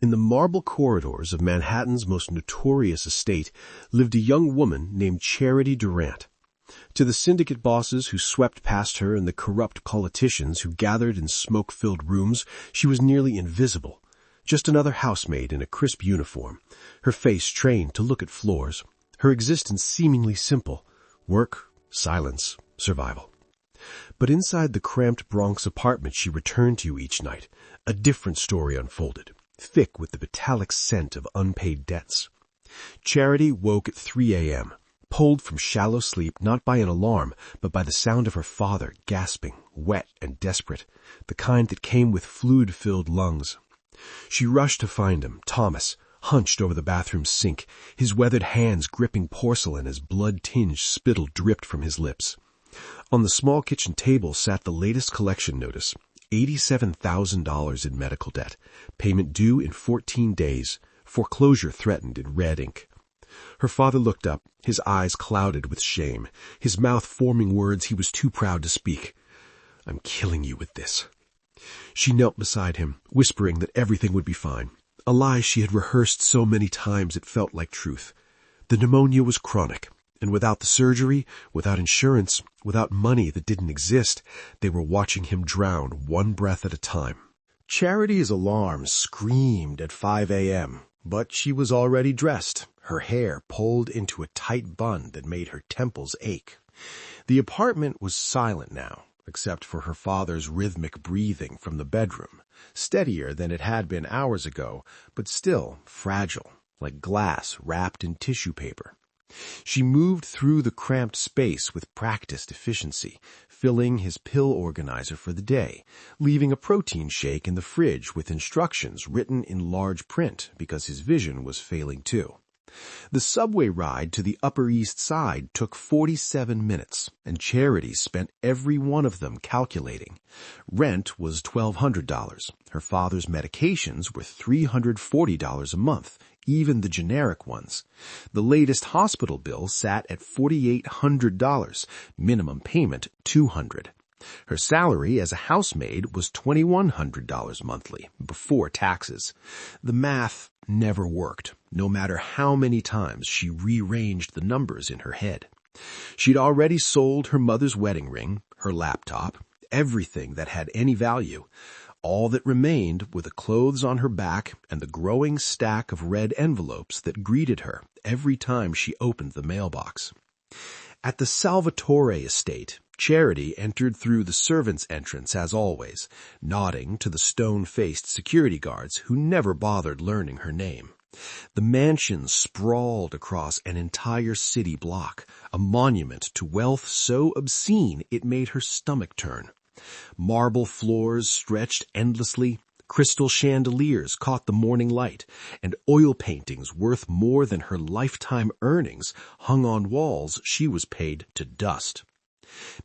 In the marble corridors of Manhattan's most notorious estate lived a young woman named Charity Durant. To the syndicate bosses who swept past her and the corrupt politicians who gathered in smoke-filled rooms, she was nearly invisible. Just another housemaid in a crisp uniform, her face trained to look at floors, her existence seemingly simple: work, silence, survival. But inside the cramped Bronx apartment she returned to each night, a different story unfolded, thick with the metallic scent of unpaid debts. Charity woke at 3 a.m., pulled from shallow sleep not by an alarm, but by the sound of her father gasping, wet and desperate, the kind that came with fluid-filled lungs. She rushed to find him, Thomas, hunched over the bathroom sink, his weathered hands gripping porcelain as blood-tinged spittle dripped from his lips. On the small kitchen table sat the latest collection notice, $87,000 in medical debt, payment due in 14 days, foreclosure threatened in red ink. Her father looked up, his eyes clouded with shame, his mouth forming words he was too proud to speak. "I'm killing you with this." She knelt beside him, whispering that everything would be fine, a lie she had rehearsed so many times it felt like truth. The pneumonia was chronic, and without the surgery, without insurance, without money that didn't exist, they were watching him drown one breath at a time. Charity's alarm screamed at 5 a.m., but she was already dressed, her hair pulled into a tight bun that made her temples ache. The apartment was silent now, except for her father's rhythmic breathing from the bedroom, steadier than it had been hours ago, but still fragile, like glass wrapped in tissue paper. She moved through the cramped space with practiced efficiency, filling his pill organizer for the day, leaving a protein shake in the fridge with instructions written in large print because his vision was failing too. The subway ride to the Upper East Side took 47 minutes, and Charity spent every one of them calculating. Rent was $1,200. Her father's medications were $340 a month, even the generic ones. The latest hospital bill sat at $4,800, minimum payment $200. Her salary as a housemaid was $2,100 monthly, before taxes. The math never worked, no matter how many times she rearranged the numbers in her head. She'd already sold her mother's wedding ring, her laptop, everything that had any value. All that remained were the clothes on her back and the growing stack of red envelopes that greeted her every time she opened the mailbox. At the Salvatore estate, Charity entered through the servants' entrance as always, nodding to the stone-faced security guards who never bothered learning her name. The mansion sprawled across an entire city block, a monument to wealth so obscene it made her stomach turn. Marble floors stretched endlessly, crystal chandeliers caught the morning light, and oil paintings worth more than her lifetime earnings hung on walls she was paid to dust.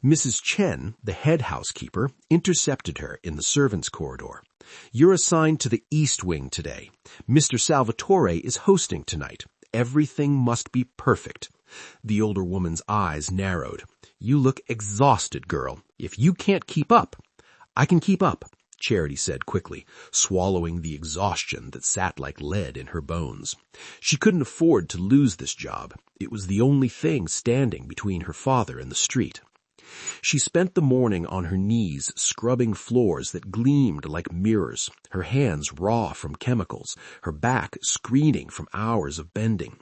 Mrs. Chen, the head housekeeper, intercepted her in the servants' corridor. "You're assigned to the East Wing today. Mr. Salvatore is hosting tonight. Everything must be perfect." The older woman's eyes narrowed. "You look exhausted, girl. If you can't keep up—" "I can keep up," Charity said quickly, swallowing the exhaustion that sat like lead in her bones. She couldn't afford to lose this job. It was the only thing standing between her father and the street. She spent the morning on her knees scrubbing floors that gleamed like mirrors, her hands raw from chemicals, her back screening from hours of bending.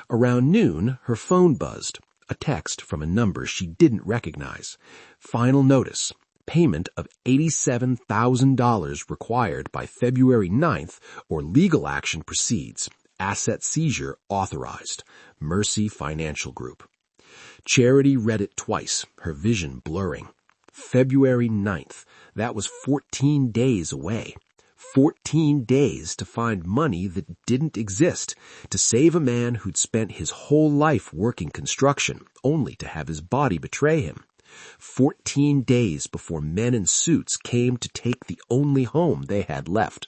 Around noon, her phone buzzed, a text from a number she didn't recognize. Final notice: payment of $87,000 required by February 9th or legal action proceeds. Asset seizure authorized. Mercy Financial Group. Charity read it twice, her vision blurring. February 9th. That was 14 days away. 14 days to find money that didn't exist, to save a man who'd spent his whole life working construction, only to have his body betray him. 14 days before men in suits came to take the only home they had left.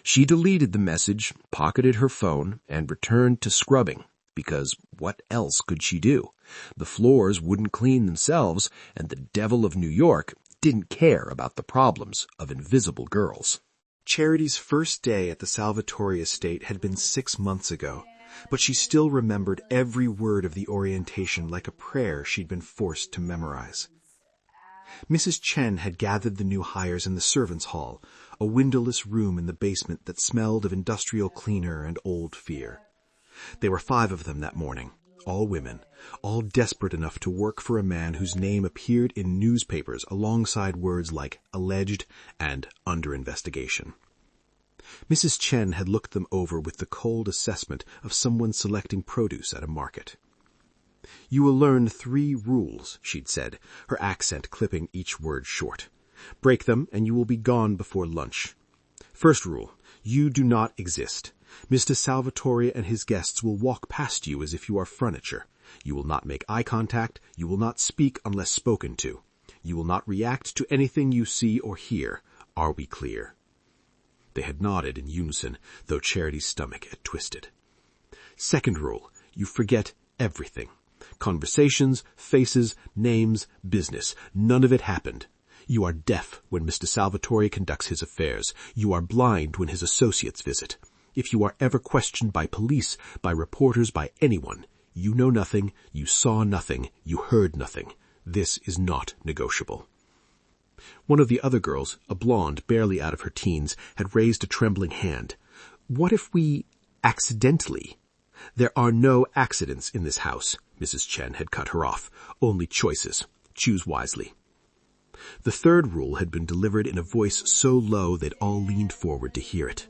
She deleted the message, pocketed her phone, and returned to scrubbing, because what else could she do? The floors wouldn't clean themselves, and the devil of New York didn't care about the problems of invisible girls. Charity's first day at the Salvatore estate had been 6 months ago, but she still remembered every word of the orientation like a prayer she'd been forced to memorize. Mrs. Chen had gathered the new hires in the servants' hall, a windowless room in the basement that smelled of industrial cleaner and old fear. There were 5 of them that morning, all women, all desperate enough to work for a man whose name appeared in newspapers alongside words like alleged and under investigation. Mrs. Chen had looked them over with the cold assessment of someone selecting produce at a market. "You will learn 3 rules," she'd said, her accent clipping each word short. "Break them, and you will be gone before lunch. First rule, you do not exist. Mr. Salvatore and his guests will walk past you as if you are furniture. You will not make eye contact. You will not speak unless spoken to. You will not react to anything you see or hear. Are we clear?" They had nodded in unison, though Charity's stomach had twisted. Second rule, you forget everything. Conversations, faces, names, business. None of it happened. You are deaf when Mr. Salvatore conducts his affairs. You are blind when his associates visit. If you are ever questioned by police, by reporters, by anyone, you know nothing, you saw nothing, you heard nothing. This is not negotiable. One of the other girls, a blonde barely out of her teens, had raised a trembling hand. "What if we accidentally—" "There are no accidents in this house," Mrs. Chen had cut her off. "Only choices. Choose wisely." The third rule had been delivered in a voice so low they'd all leaned forward to hear it.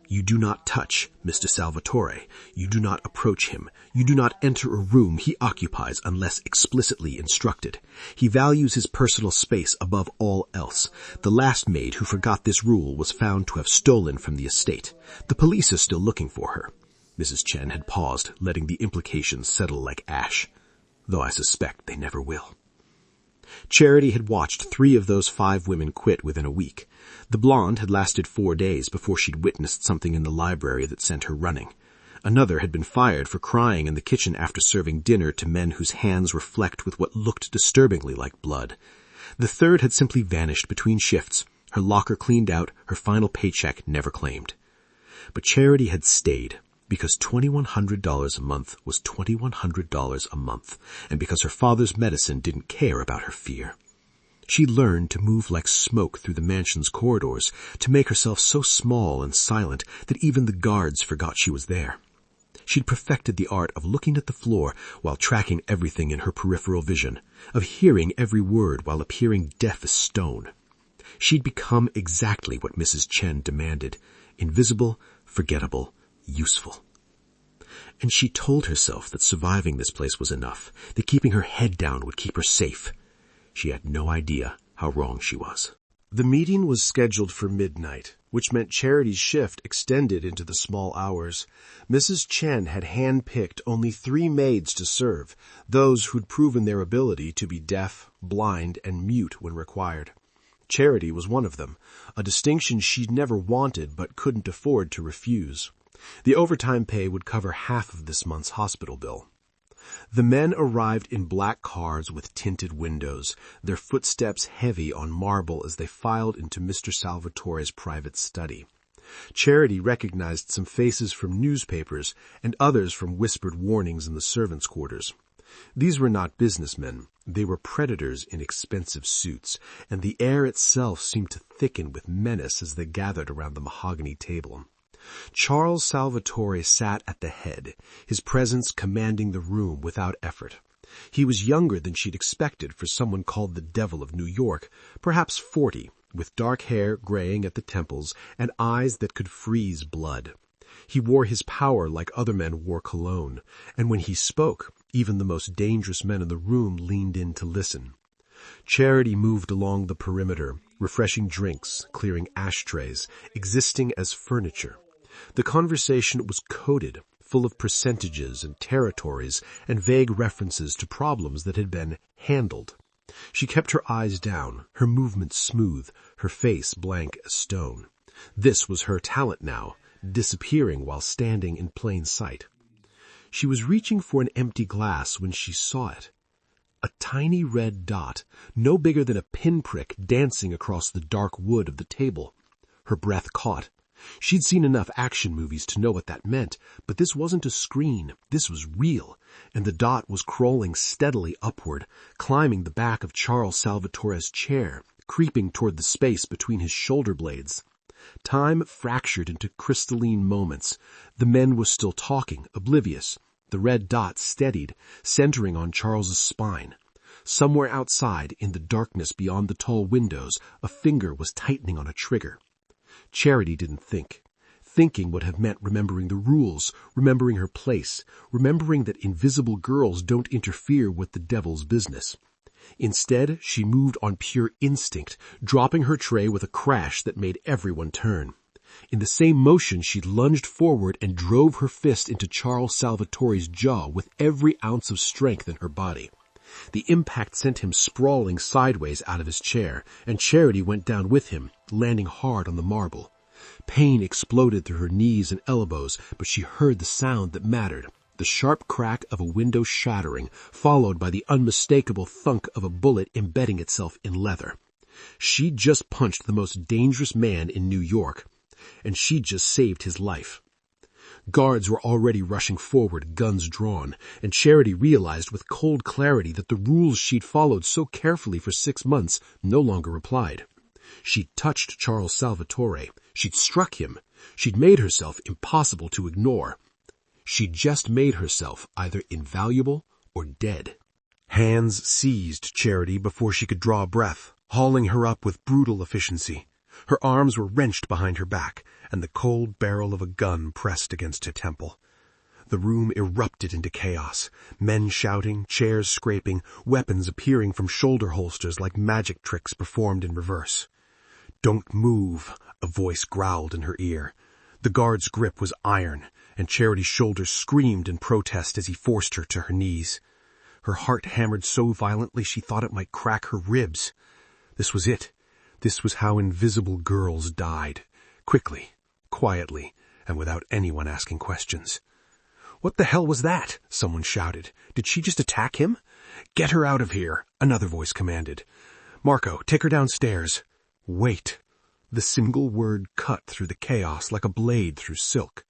"You do not touch Mr. Salvatore. You do not approach him. You do not enter a room he occupies unless explicitly instructed. He values his personal space above all else. The last maid who forgot this rule was found to have stolen from the estate. The police are still looking for her." Mrs. Chen had paused, letting the implications settle like ash, though I suspect they never will. Charity had watched 3 of those 5 women quit within a week. The blonde had lasted 4 days before she'd witnessed something in the library that sent her running. Another had been fired for crying in the kitchen after serving dinner to men whose hands were flecked with what looked disturbingly like blood. The third had simply vanished between shifts, her locker cleaned out, her final paycheck never claimed. But Charity had stayed, because $2,100 a month was $2,100 a month, and because her father's medicine didn't care about her fear. She learned to move like smoke through the mansion's corridors, to make herself so small and silent that even the guards forgot she was there. She'd perfected the art of looking at the floor while tracking everything in her peripheral vision, of hearing every word while appearing deaf as stone. She'd become exactly what Mrs. Chen demanded: invisible, forgettable, useful. And she told herself that surviving this place was enough, that keeping her head down would keep her safe. She had no idea how wrong she was. The meeting was scheduled for midnight, which meant Charity's shift extended into the small hours. Mrs. Chen had hand-picked only 3 maids to serve, those who'd proven their ability to be deaf, blind, and mute when required. Charity was one of them, a distinction she'd never wanted but couldn't afford to refuse. The overtime pay would cover half of this month's hospital bill. The men arrived in black cars with tinted windows, their footsteps heavy on marble as they filed into Mr. Salvatore's private study. Charity recognized some faces from newspapers and others from whispered warnings in the servants' quarters. These were not businessmen. They were predators in expensive suits, and the air itself seemed to thicken with menace as they gathered around the mahogany table. Charles Salvatore sat at the head, his presence commanding the room without effort. He was younger than she'd expected for someone called the Devil of New York, perhaps 40, with dark hair graying at the temples and eyes that could freeze blood. He wore his power like other men wore cologne, and when he spoke, even the most dangerous men in the room leaned in to listen. Charity moved along the perimeter, refreshing drinks, clearing ashtrays, existing as furniture. The conversation was coded, full of percentages and territories and vague references to problems that had been handled. She kept her eyes down, her movements smooth, her face blank as stone. This was her talent now, disappearing while standing in plain sight. She was reaching for an empty glass when she saw it. A tiny red dot, no bigger than a pinprick, dancing across the dark wood of the table. Her breath caught. She'd seen enough action movies to know what that meant, but this wasn't a screen. This was real, and the dot was crawling steadily upward, climbing the back of Charles Salvatore's chair, creeping toward the space between his shoulder blades. Time fractured into crystalline moments. The men were still talking, oblivious. The red dot steadied, centering on Charles's spine. Somewhere outside, in the darkness beyond the tall windows, a finger was tightening on a trigger. Charity didn't think. Thinking would have meant remembering the rules, remembering her place, remembering that invisible girls don't interfere with the devil's business. Instead, she moved on pure instinct, dropping her tray with a crash that made everyone turn. In the same motion, she lunged forward and drove her fist into Charles Salvatore's jaw with every ounce of strength in her body. The impact sent him sprawling sideways out of his chair, and Charity went down with him, landing hard on the marble. Pain exploded through her knees and elbows, but she heard the sound that mattered, the sharp crack of a window shattering, followed by the unmistakable thunk of a bullet embedding itself in leather. She'd just punched the most dangerous man in New York, and she'd just saved his life. Guards were already rushing forward, guns drawn, and Charity realized with cold clarity that the rules she'd followed so carefully for 6 months no longer applied. She'd touched Charles Salvatore. She'd struck him. She'd made herself impossible to ignore. She'd just made herself either invaluable or dead. Hands seized Charity before she could draw a breath, hauling her up with brutal efficiency. Her arms were wrenched behind her back, and the cold barrel of a gun pressed against her temple. The room erupted into chaos, men shouting, chairs scraping, weapons appearing from shoulder holsters like magic tricks performed in reverse. "Don't move," a voice growled in her ear. The guard's grip was iron, and Charity's shoulders screamed in protest as he forced her to her knees. Her heart hammered so violently she thought it might crack her ribs. This was it. This was how invisible girls died. Quickly, quietly, and without anyone asking questions. "What the hell was that?" someone shouted. "Did she just attack him?" "Get her out of here," another voice commanded. "Marco, take her downstairs." "Wait." The single word cut through the chaos like a blade through silk.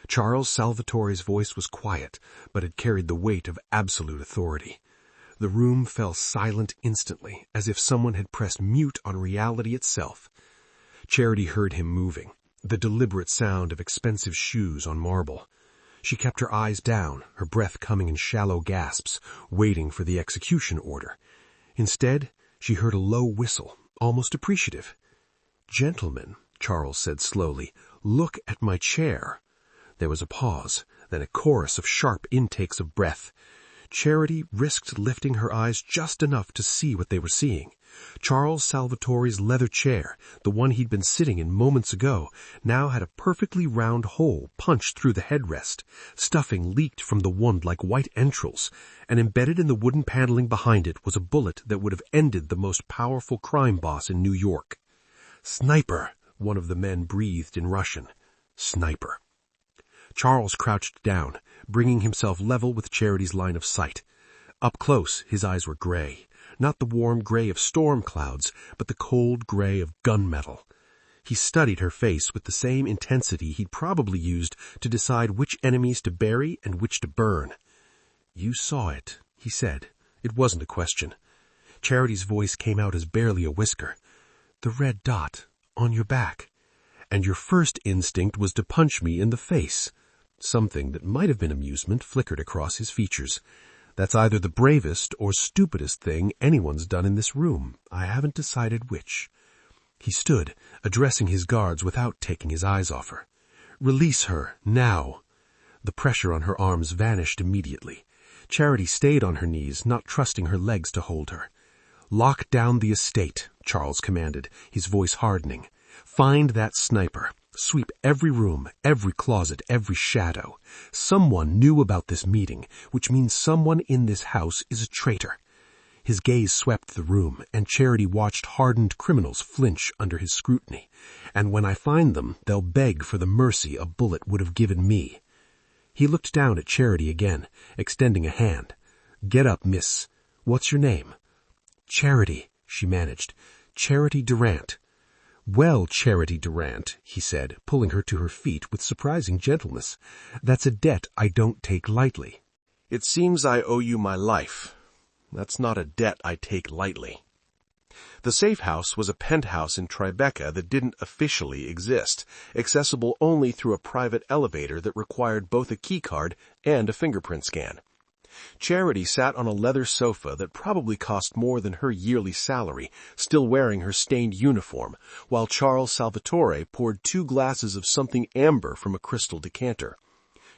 Charles Salvatore's voice was quiet, but it carried the weight of absolute authority. The room fell silent instantly, as if someone had pressed mute on reality itself. Charity heard him moving, the deliberate sound of expensive shoes on marble. She kept her eyes down, her breath coming in shallow gasps, waiting for the execution order. Instead, she heard a low whistle, almost appreciative. "Gentlemen," Charles said slowly, "look at my chair." There was a pause, then a chorus of sharp intakes of breath. Charity risked lifting her eyes just enough to see what they were seeing. Charles Salvatore's leather chair, the one he'd been sitting in moments ago, now had a perfectly round hole punched through the headrest. Stuffing leaked from the wound like white entrails, and embedded in the wooden paneling behind it was a bullet that would have ended the most powerful crime boss in New York. "Sniper," one of the men breathed in Russian. "Sniper." Charles crouched down, bringing himself level with Charity's line of sight. Up close, his eyes were gray. Not the warm gray of storm clouds, but the cold gray of gunmetal. He studied her face with the same intensity he'd probably used to decide which enemies to bury and which to burn. "You saw it," he said. It wasn't a question. Charity's voice came out as barely a whisper. "The red dot, on your back. And your first instinct was to punch me in the face." Something that might have been amusement flickered across his features. "That's either the bravest or stupidest thing anyone's done in this room. I haven't decided which." He stood, addressing his guards without taking his eyes off her. "Release her, now." The pressure on her arms vanished immediately. Charity stayed on her knees, not trusting her legs to hold her. "Lock down the estate," Charles commanded, his voice hardening. "Find that sniper. Sweep every room, every closet, every shadow. Someone knew about this meeting, which means someone in this house is a traitor." His gaze swept the room, and Charity watched hardened criminals flinch under his scrutiny. "And when I find them, they'll beg for the mercy a bullet would have given me." He looked down at Charity again, extending a hand. "Get up, miss. What's your name?" "Charity," she managed. "Charity Durant." "Well, Charity Durant," he said, pulling her to her feet with surprising gentleness, "that's a debt I don't take lightly." "It seems I owe you my life. That's not a debt I take lightly." The safe house was a penthouse in Tribeca that didn't officially exist, accessible only through a private elevator that required both a keycard and a fingerprint scan. Charity sat on a leather sofa that probably cost more than her yearly salary, still wearing her stained uniform, while Charles Salvatore poured 2 glasses of something amber from a crystal decanter.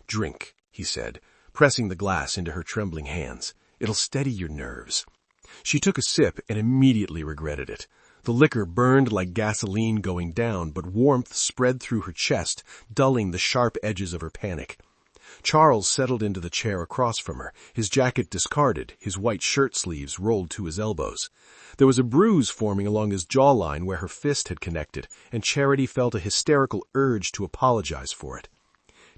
"Drink," he said, pressing the glass into her trembling hands. "It'll steady your nerves." She took a sip and immediately regretted it. The liquor burned like gasoline going down, but warmth spread through her chest, dulling the sharp edges of her panic. Charles settled into the chair across from her, his jacket discarded, his white shirt sleeves rolled to his elbows. There was a bruise forming along his jawline where her fist had connected, and Charity felt a hysterical urge to apologize for it.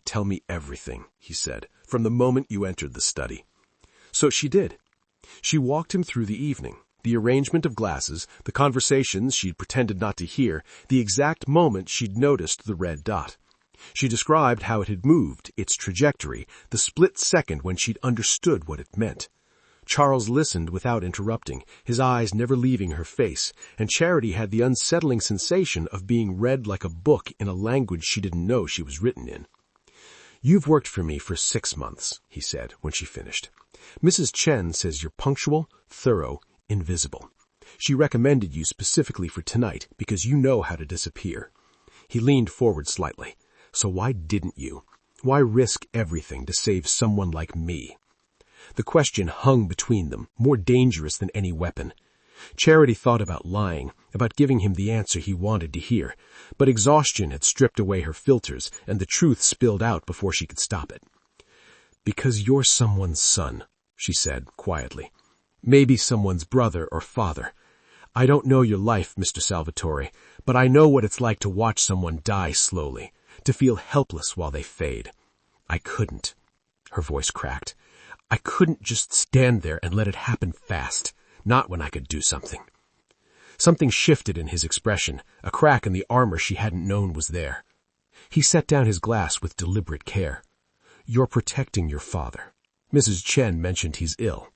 "Tell me everything," he said, "from the moment you entered the study." So she did. She walked him through the evening, the arrangement of glasses, the conversations she'd pretended not to hear, the exact moment she'd noticed the red dot. She described how it had moved, its trajectory, the split second when she'd understood what it meant. Charles listened without interrupting, his eyes never leaving her face, and Charity had the unsettling sensation of being read like a book in a language she didn't know she was written in. "You've worked for me for 6 months, he said when she finished. "Mrs. Chen says you're punctual, thorough, invisible. She recommended you specifically for tonight because you know how to disappear." He leaned forward slightly. "So why didn't you? Why risk everything to save someone like me?" The question hung between them, more dangerous than any weapon. Charity thought about lying, about giving him the answer he wanted to hear, but exhaustion had stripped away her filters, and the truth spilled out before she could stop it. "Because you're someone's son," she said quietly. "Maybe someone's brother or father. I don't know your life, Mr. Salvatore, but I know what it's like to watch someone die slowly, to feel helpless while they fade. I couldn't." Her voice cracked. "I couldn't just stand there and let it happen fast, not when I could do something." Something shifted in his expression, a crack in the armor she hadn't known was there. He set down his glass with deliberate care. "You're protecting your father. Mrs. Chen mentioned he's ill."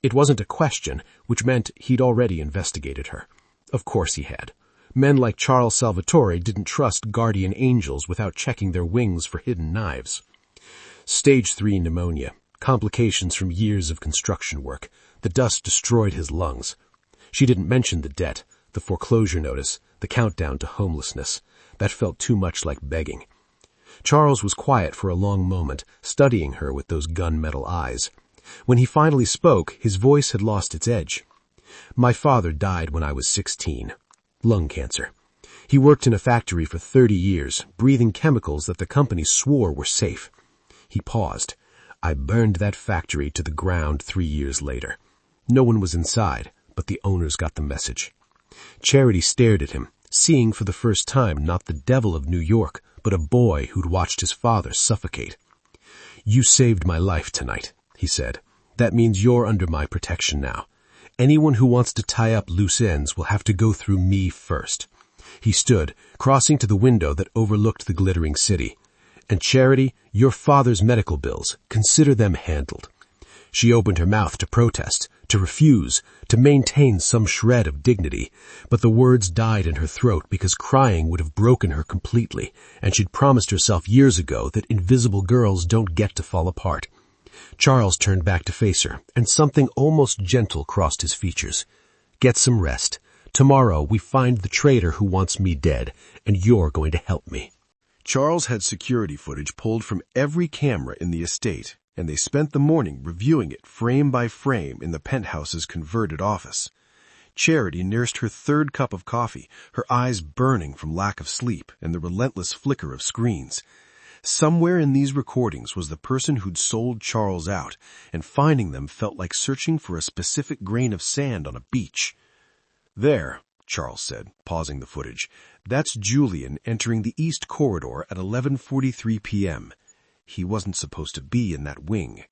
It wasn't a question, which meant he'd already investigated her. Of course he had. Men like Charles Salvatore didn't trust guardian angels without checking their wings for hidden knives. Stage 3 pneumonia, complications from years of construction work. The dust destroyed his lungs. She didn't mention the debt, the foreclosure notice, the countdown to homelessness. That felt too much like begging. Charles was quiet for a long moment, studying her with those gunmetal eyes. When he finally spoke, his voice had lost its edge. "My father died when I was 16. Lung cancer. He worked in a factory for 30 years, breathing chemicals that the company swore were safe." He paused. "I burned that factory to the ground 3 years later. No one was inside, but the owners got the message." Charity stared at him, seeing for the first time not the devil of New York, but a boy who'd watched his father suffocate. "You saved my life tonight," he said. "That means you're under my protection now. Anyone who wants to tie up loose ends will have to go through me first." He stood, crossing to the window that overlooked the glittering city. "And Charity, your father's medical bills, consider them handled." She opened her mouth to protest, to refuse, to maintain some shred of dignity, but the words died in her throat because crying would have broken her completely, and she'd promised herself years ago that invisible girls don't get to fall apart. Charles turned back to face her, and something almost gentle crossed his features. "Get some rest. Tomorrow we find the traitor who wants me dead, and you're going to help me." Charles had security footage pulled from every camera in the estate, and they spent the morning reviewing it frame by frame in the penthouse's converted office. Charity nursed her 3rd cup of coffee, her eyes burning from lack of sleep and the relentless flicker of screens. Somewhere in these recordings was the person who'd sold Charles out, and finding them felt like searching for a specific grain of sand on a beach. "There," Charles said, pausing the footage. "That's Julian entering the East Corridor at 11:43 p.m. He wasn't supposed to be in that wing."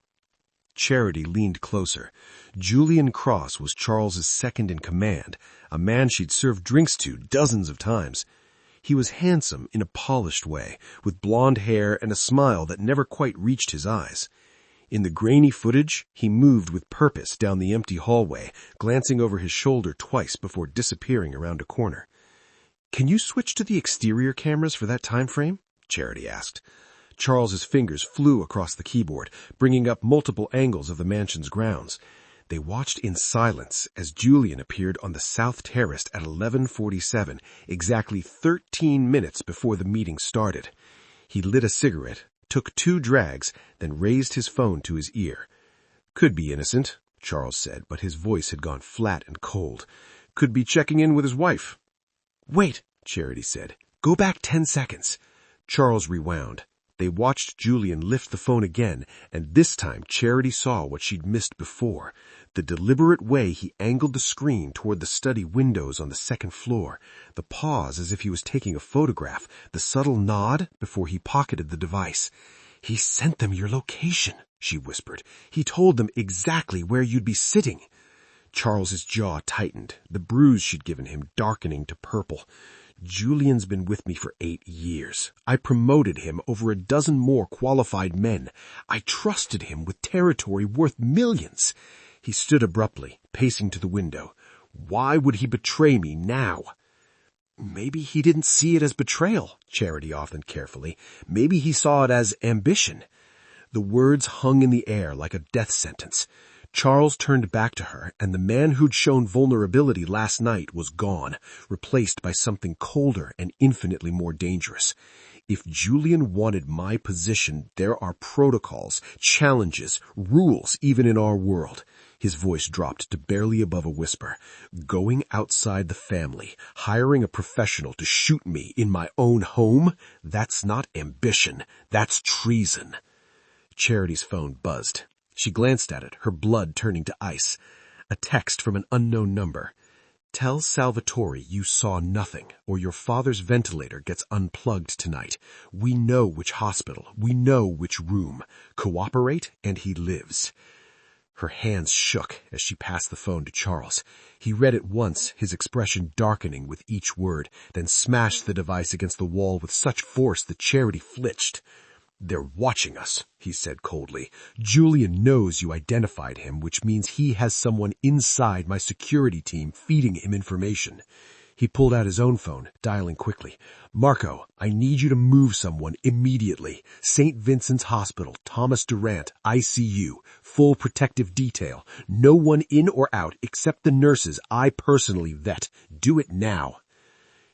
Charity leaned closer. Julian Cross was Charles's second in command, a man she'd served drinks to dozens of times. He was handsome in a polished way, with blonde hair and a smile that never quite reached his eyes. In the grainy footage, he moved with purpose down the empty hallway, glancing over his shoulder twice before disappearing around a corner. "Can you switch to the exterior cameras for that time frame?" Charity asked. Charles's fingers flew across the keyboard, bringing up multiple angles of the mansion's grounds. They watched in silence as Julian appeared on the south terrace at 11:47, exactly 13 minutes before the meeting started. He lit a cigarette, took 2 drags, then raised his phone to his ear. "Could be innocent," Charles said, but his voice had gone flat and cold. "Could be checking in with his wife." "Wait," Charity said. "Go back 10 seconds. Charles rewound. They watched Julian lift the phone again, and this time Charity saw what she'd missed before. The deliberate way he angled the screen toward the study windows on the second floor, the pause as if he was taking a photograph, the subtle nod before he pocketed the device. "He sent them your location," she whispered. "He told them exactly where you'd be sitting." Charles's jaw tightened, the bruise she'd given him darkening to purple. "Julian's been with me for 8 years. I promoted him over a dozen more qualified men. I trusted him with territory worth millions." He stood abruptly, pacing to the window. "Why would he betray me now?" "Maybe he didn't see it as betrayal," Charity offered carefully. "Maybe he saw it as ambition." The words hung in the air like a death sentence. Charles turned back to her, and the man who'd shown vulnerability last night was gone, replaced by something colder and infinitely more dangerous. "If Julian wanted my position, there are protocols, challenges, rules even in our world." His voice dropped to barely above a whisper. "Going outside the family, hiring a professional to shoot me in my own home, that's not ambition, that's treason." Charity's phone buzzed. She glanced at it, her blood turning to ice. A text from an unknown number. "Tell Salvatore you saw nothing, or your father's ventilator gets unplugged tonight. We know which hospital. We know which room. Cooperate, and he lives." Her hands shook as she passed the phone to Charles. He read it once, his expression darkening with each word, then smashed the device against the wall with such force that Charity flinched. "They're watching us," he said coldly. "Julian knows you identified him, which means he has someone inside my security team feeding him information." He pulled out his own phone, dialing quickly. "Marco, I need you to move someone immediately. St. Vincent's Hospital, Thomas Durant, ICU, full protective detail. No one in or out except the nurses I personally vet. Do it now."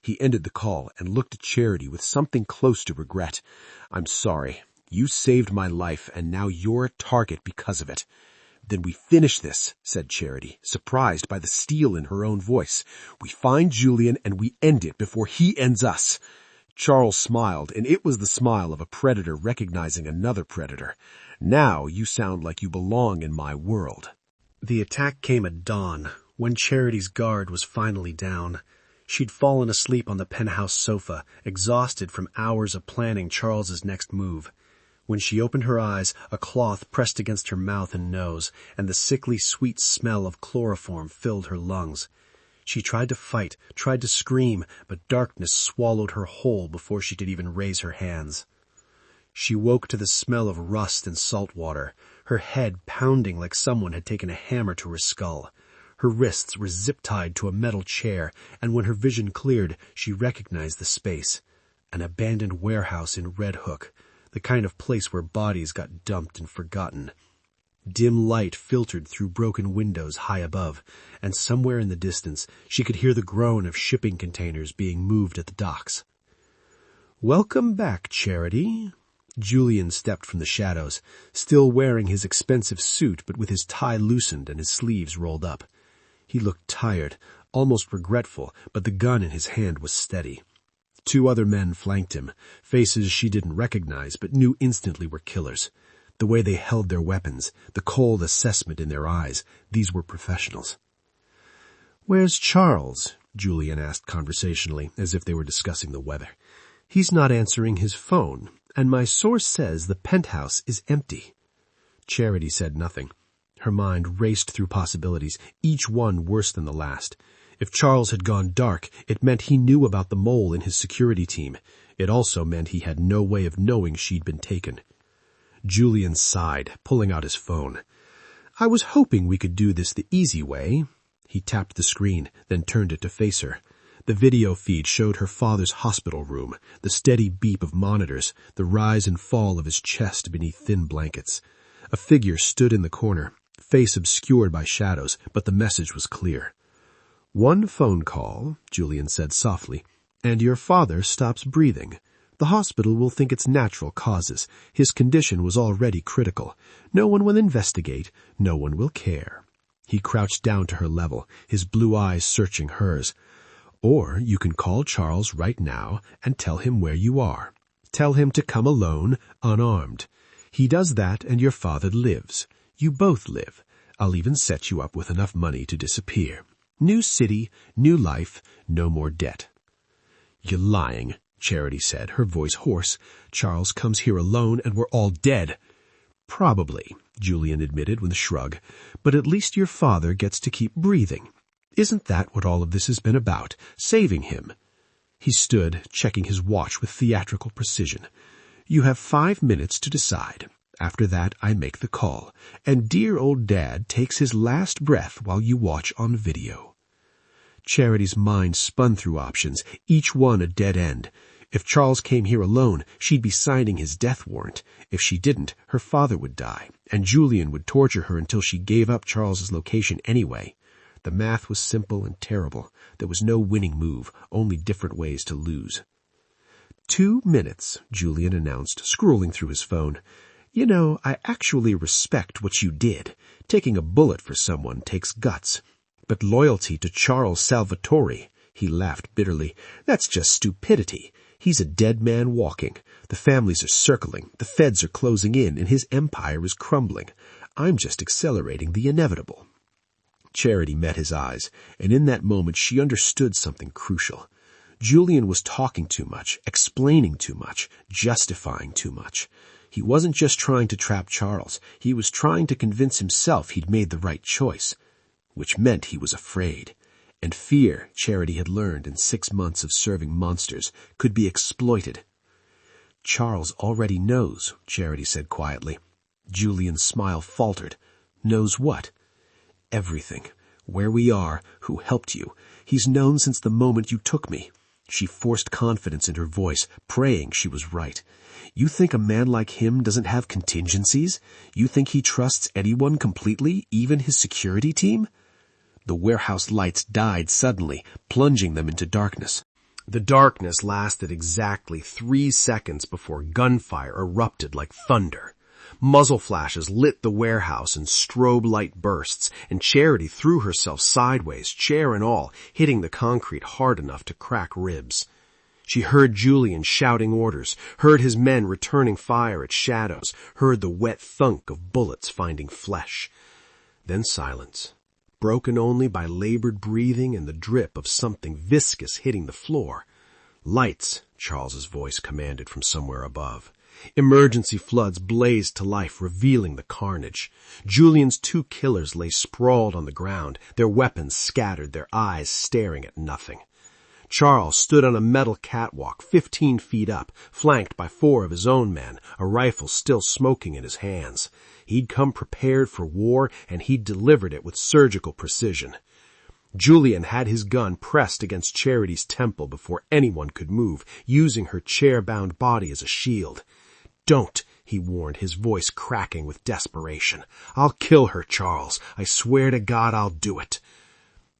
He ended the call and looked at Charity with something close to regret. "I'm sorry. You saved my life, and now you're a target because of it." "Then we finish this," said Charity, surprised by the steel in her own voice. "We find Julian and we end it before he ends us." Charles smiled, and it was the smile of a predator recognizing another predator. "Now you sound like you belong in my world." The attack came at dawn, when Charity's guard was finally down. She'd fallen asleep on the penthouse sofa, exhausted from hours of planning Charles's next move. When she opened her eyes, a cloth pressed against her mouth and nose, and the sickly sweet smell of chloroform filled her lungs. She tried to fight, tried to scream, but darkness swallowed her whole before she could even raise her hands. She woke to the smell of rust and salt water, her head pounding like someone had taken a hammer to her skull. Her wrists were zip-tied to a metal chair, and when her vision cleared, she recognized the space. An abandoned warehouse in Red Hook, the kind of place where bodies got dumped and forgotten. Dim light filtered through broken windows high above, and somewhere in the distance she could hear the groan of shipping containers being moved at the docks. "Welcome back, Charity." Julian stepped from the shadows, still wearing his expensive suit but with his tie loosened and his sleeves rolled up. He looked tired, almost regretful, but the gun in his hand was steady. 2 other men flanked him, faces she didn't recognize but knew instantly were killers. The way they held their weapons, the cold assessment in their eyes, these were professionals. "Where's Charles?" Julian asked conversationally, as if they were discussing the weather. "He's not answering his phone, and my source says the penthouse is empty." Charity said nothing. Her mind raced through possibilities, each one worse than the last. If Charles had gone dark, it meant he knew about the mole in his security team. It also meant he had no way of knowing she'd been taken. Julian sighed, pulling out his phone. "I was hoping we could do this the easy way." He tapped the screen, then turned it to face her. The video feed showed her father's hospital room, the steady beep of monitors, the rise and fall of his chest beneath thin blankets. A figure stood in the corner, face obscured by shadows, but the message was clear. "One phone call," Julian said softly, "and your father stops breathing. The hospital will think it's natural causes. His condition was already critical. No one will investigate. No one will care." He crouched down to her level, his blue eyes searching hers. "Or you can call Charles right now and tell him where you are. Tell him to come alone, unarmed. He does that and your father lives. You both live. I'll even set you up with enough money to disappear. New city, new life, no more debt." "You're lying," Charity said, her voice hoarse. "Charles comes here alone and we're all dead." "Probably," Julian admitted with a shrug, "but at least your father gets to keep breathing. Isn't that what all of this has been about? Saving him?" He stood, checking his watch with theatrical precision. "You have 5 minutes to decide. After that, I make the call, and dear old Dad takes his last breath while you watch on video." Charity's mind spun through options, each one a dead end. If Charles came here alone, she'd be signing his death warrant. If she didn't, her father would die, and Julian would torture her until she gave up Charles's location anyway. The math was simple and terrible. There was no winning move, only different ways to lose. 2 minutes, Julian announced, scrolling through his phone. "You know, I actually respect what you did. Taking a bullet for someone takes guts. But loyalty to Charles Salvatore," he laughed bitterly, "that's just stupidity. He's a dead man walking. The families are circling, the feds are closing in, and his empire is crumbling. I'm just accelerating the inevitable." Charity met his eyes, and in that moment she understood something crucial. Julian was talking too much, explaining too much, justifying too much. He wasn't just trying to trap Charles. He was trying to convince himself he'd made the right choice, which meant he was afraid. And fear, Charity had learned in 6 months of serving monsters, could be exploited. "Charles already knows," Charity said quietly. Julian's smile faltered. "Knows what?" "Everything. Where we are, who helped you. He's known since the moment you took me." She forced confidence in her voice, praying she was right. "You think a man like him doesn't have contingencies? You think he trusts anyone completely, even his security team?" The warehouse lights died suddenly, plunging them into darkness. The darkness lasted exactly 3 seconds before gunfire erupted like thunder. Muzzle flashes lit the warehouse in strobe light bursts, and Charity threw herself sideways, chair and all, hitting the concrete hard enough to crack ribs. She heard Julian shouting orders, heard his men returning fire at shadows, heard the wet thunk of bullets finding flesh. Then silence, broken only by labored breathing and the drip of something viscous hitting the floor. "Lights," Charles's voice commanded from somewhere above. Emergency floods blazed to life, revealing the carnage. Julian's 2 killers lay sprawled on the ground, their weapons scattered, their eyes staring at nothing. Charles stood on a metal catwalk 15 feet up, flanked by 4 of his own men, a rifle still smoking in his hands. He'd come prepared for war, and he'd delivered it with surgical precision. Julian had his gun pressed against Charity's temple before anyone could move, using her chair-bound body as a shield. "Don't," he warned, his voice cracking with desperation. "I'll kill her, Charles. I swear to God I'll do it."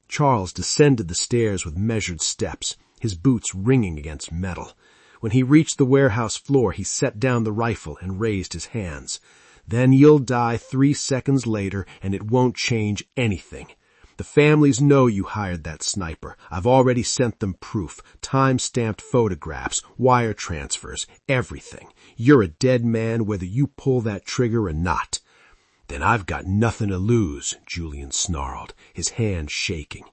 Charles descended the stairs with measured steps, his boots ringing against metal. When he reached the warehouse floor, he set down the rifle and raised his hands. "Then you'll die 3 seconds later, and it won't change anything. The families know you hired that sniper. I've already sent them proof, time-stamped photographs, wire transfers, everything. You're a dead man whether you pull that trigger or not." "Then I've got nothing to lose," Julian snarled, his hand shaking.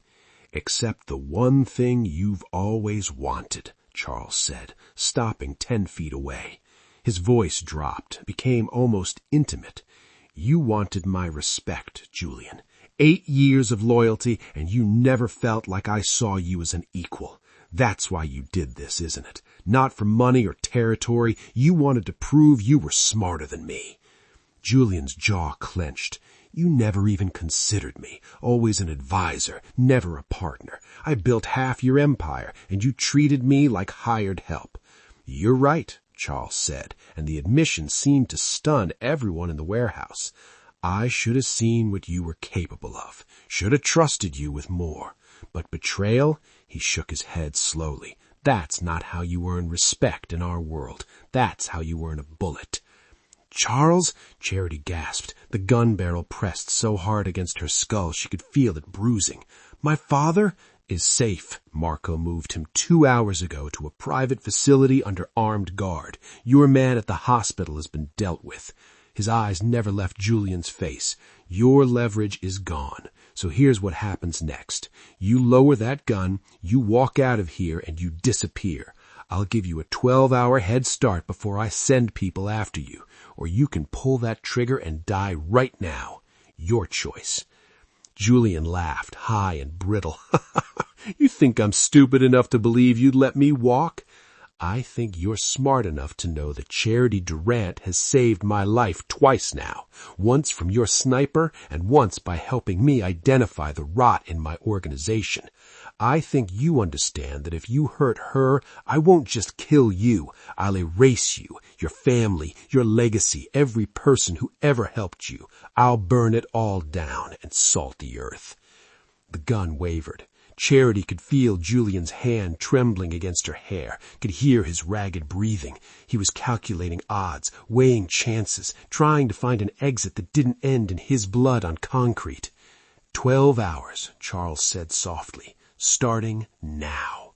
"Except the one thing you've always wanted," Charles said, stopping 10 feet away. His voice dropped, became almost intimate. You wanted my respect, Julian. 8 years of loyalty, and you never felt like I saw you as an equal. That's why you did this, isn't it? Not for money or territory. You wanted to prove you were smarter than me. Julian's jaw clenched. You never even considered me. Always an advisor, never a partner. I built half your empire, and you treated me like hired help. You're right, Charles said, and the admission seemed to stun everyone in the warehouse. I should have seen what you were capable of. Should have trusted you with more. But betrayal? He shook his head slowly. That's not how you earn respect in our world. That's how you earn a bullet. Charles? Charity gasped. The gun barrel pressed so hard against her skull she could feel it bruising. My father is safe. Marco moved him 2 hours ago to a private facility under armed guard. Your man at the hospital has been dealt with. His eyes never left Julian's face. Your leverage is gone. So here's what happens next. You lower that gun, you walk out of here, and you disappear. I'll give you a 12-hour head start before I send people after you, or you can pull that trigger and die right now. Your choice. Julian laughed, high and brittle. You think I'm stupid enough to believe you'd let me walk? I think you're smart enough to know that Charity Durant has saved my life twice now, once from your sniper and once by helping me identify the rot in my organization. I think you understand that if you hurt her, I won't just kill you. I'll erase you, your family, your legacy, every person who ever helped you. I'll burn it all down and salt the earth. The gun wavered. Charity could feel Julian's hand trembling against her hair, could hear his ragged breathing. He was calculating odds, weighing chances, trying to find an exit that didn't end in his blood on concrete. 12 hours, Charles said softly, starting now.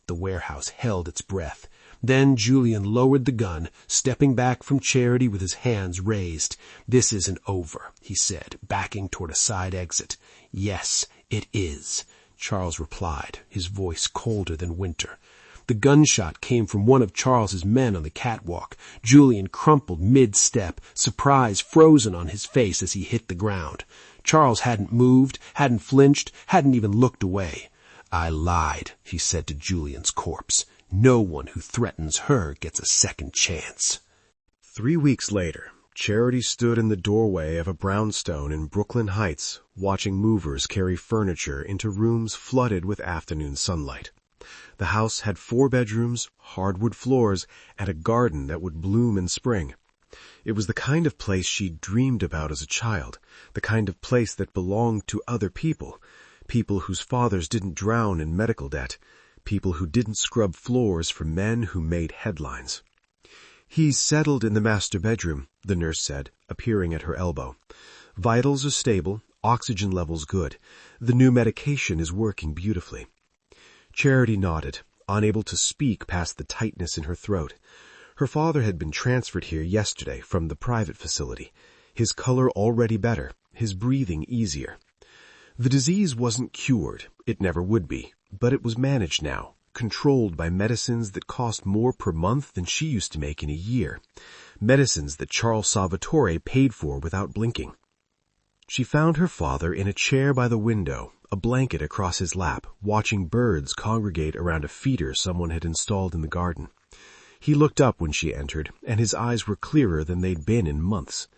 The warehouse held its breath. Then Julian lowered the gun, stepping back from Charity with his hands raised. This isn't over, he said, backing toward a side exit. Yes, it is. Charles replied, his voice colder than winter. The gunshot came from one of Charles's men on the catwalk. Julian crumpled mid-step, surprise frozen on his face as he hit the ground. Charles hadn't moved, hadn't flinched, hadn't even looked away. I lied, he said to Julian's corpse. No one who threatens her gets a second chance. 3 weeks later, Charity stood in the doorway of a brownstone in Brooklyn Heights, watching movers carry furniture into rooms flooded with afternoon sunlight. The house had 4 bedrooms, hardwood floors, and a garden that would bloom in spring. It was the kind of place she'd dreamed about as a child, the kind of place that belonged to other people, people whose fathers didn't drown in medical debt, people who didn't scrub floors for men who made headlines. He's settled in the master bedroom, the nurse said, appearing at her elbow. Vitals are stable, oxygen levels good. The new medication is working beautifully. Charity nodded, unable to speak past the tightness in her throat. Her father had been transferred here yesterday from the private facility, his color already better, his breathing easier. The disease wasn't cured, it never would be, but it was managed now, controlled by medicines that cost more per month than she used to make in a year, medicines that Charles Salvatore paid for without blinking. She found her father in a chair by the window, a blanket across his lap, watching birds congregate around a feeder someone had installed in the garden. He looked up when she entered, and his eyes were clearer than they'd been in months.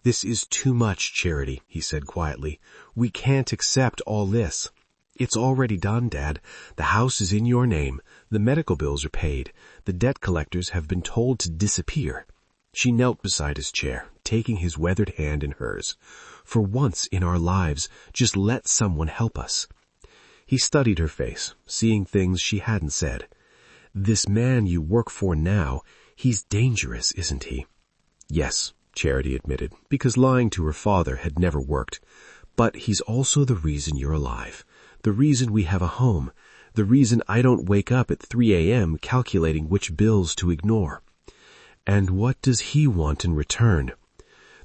"This is too much, Charity," he said quietly. "We can't accept all this." "It's already done, Dad. The house is in your name. The medical bills are paid. The debt collectors have been told to disappear." She knelt beside his chair, taking his weathered hand in hers. "For once in our lives, just let someone help us." He studied her face, seeing things she hadn't said. "This man you work for now, he's dangerous, isn't he?" "Yes," Charity admitted, because lying to her father had never worked. "But he's also the reason you're alive. The reason we have a home, the reason I don't wake up at 3 a.m. calculating which bills to ignore." "And what does he want in return?"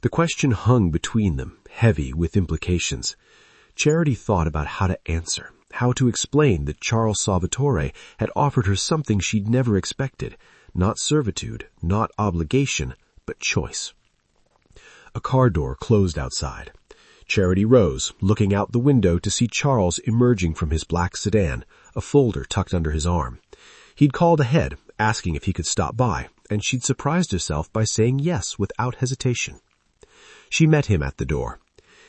The question hung between them, heavy with implications. Charity thought about how to answer, how to explain that Charles Salvatore had offered her something she'd never expected, not servitude, not obligation, but choice. A car door closed outside. Charity rose, looking out the window to see Charles emerging from his black sedan, a folder tucked under his arm. He'd called ahead, asking if he could stop by, and she'd surprised herself by saying yes without hesitation. She met him at the door.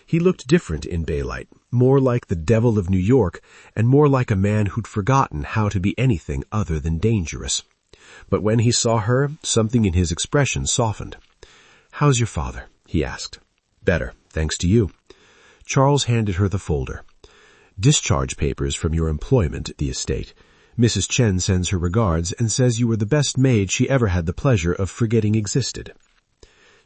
He looked different in daylight, more like the devil of New York, and more like a man who'd forgotten how to be anything other than dangerous. But when he saw her, something in his expression softened. "How's your father?" he asked. "Better, thanks to you." Charles handed her the folder. "Discharge papers from your employment at the estate. Mrs. Chen sends her regards and says you were the best maid she ever had the pleasure of forgetting existed."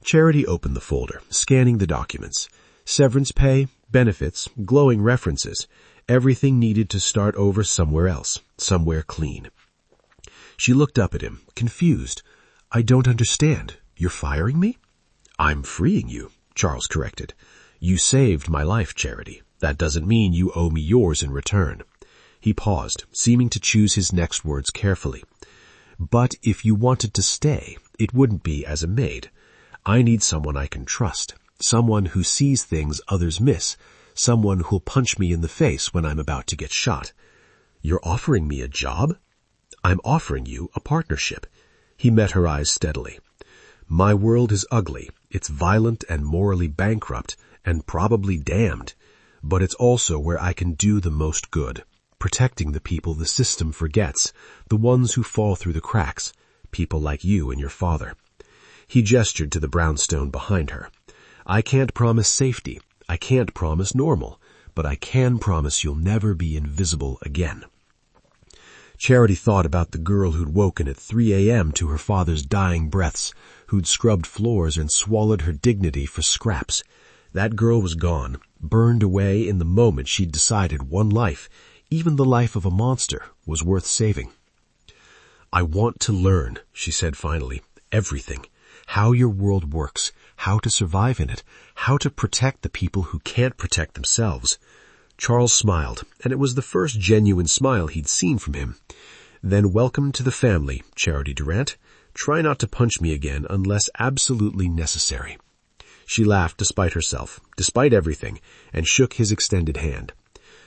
Charity opened the folder, scanning the documents. Severance pay, benefits, glowing references, everything needed to start over somewhere else, somewhere clean. She looked up at him, confused. "I don't understand. You're firing me?" "I'm freeing you," Charles corrected. "You saved my life, Charity. That doesn't mean you owe me yours in return." He paused, seeming to choose his next words carefully. "But if you wanted to stay, it wouldn't be as a maid. I need someone I can trust, someone who sees things others miss, someone who'll punch me in the face when I'm about to get shot." "You're offering me a job?" "I'm offering you a partnership." He met her eyes steadily. "My world is ugly. It's violent and morally bankrupt, and probably damned. But it's also where I can do the most good, protecting the people the system forgets, the ones who fall through the cracks, people like you and your father." He gestured to the brownstone behind her. "I can't promise safety. I can't promise normal, but I can promise you'll never be invisible again." Charity thought about the girl who'd woken at 3 a.m. to her father's dying breaths, who'd scrubbed floors and swallowed her dignity for scraps. That girl was gone, burned away in the moment she'd decided one life, even the life of a monster, was worth saving. "I want to learn," she said finally, "everything. How your world works, how to survive in it, how to protect the people who can't protect themselves." Charles smiled, and it was the first genuine smile he'd seen from him. "Then welcome to the family, Charity Durant. Try not to punch me again unless absolutely necessary." She laughed despite herself, despite everything, and shook his extended hand.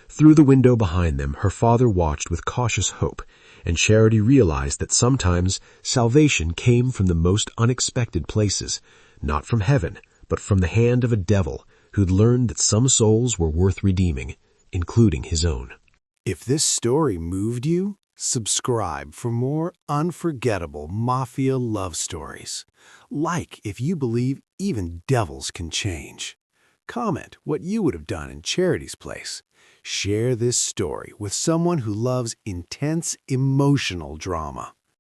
Through the window behind them, her father watched with cautious hope, and Charity realized that sometimes salvation came from the most unexpected places, not from heaven, but from the hand of a devil who'd learned that some souls were worth redeeming, including his own. If this story moved you, subscribe for more unforgettable Mafia love stories. Like if you believe even devils can change. Comment what you would have done in Charity's place. Share this story with someone who loves intense emotional drama.